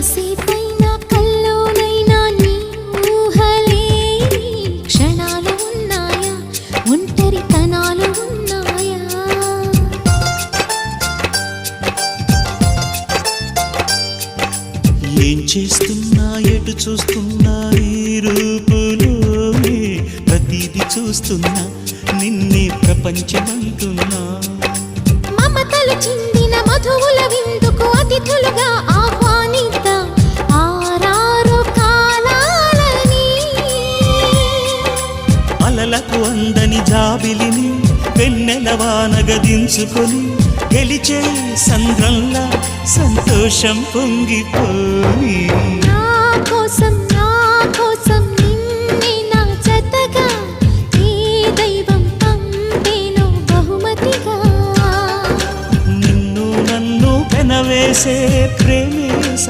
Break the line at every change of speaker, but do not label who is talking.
కాసేపైనా కల్లోనైనా నీ ఊహలే క్షణాలు ఉన్నాయా, ఒంటరితనాలు ఉన్నాయా?
ఏం చేస్తున్నా ఎటు చూస్తున్నా ఈ రూపులోనే ప్రతిదీ చూస్తున్నా నిన్నే ప్రపంచమంటున్నా.
మమతలు చిందిన మధువుల విందుకు అతిథులుగా ఆహ్వానిద్దాం ఆరారు కాలాలని.
అలలకు అందని జాబిలిని వెన్నెల వానగదించుకొని గెలిచే సంద్రంలా సంతోషం పొంగిపోయి.
నా కోసం నిన్నే నా జతగా ఏ దైవం పంపేనో బహుమతిగా.
నిన్ను నన్ను పెనవేసే ప్రేమే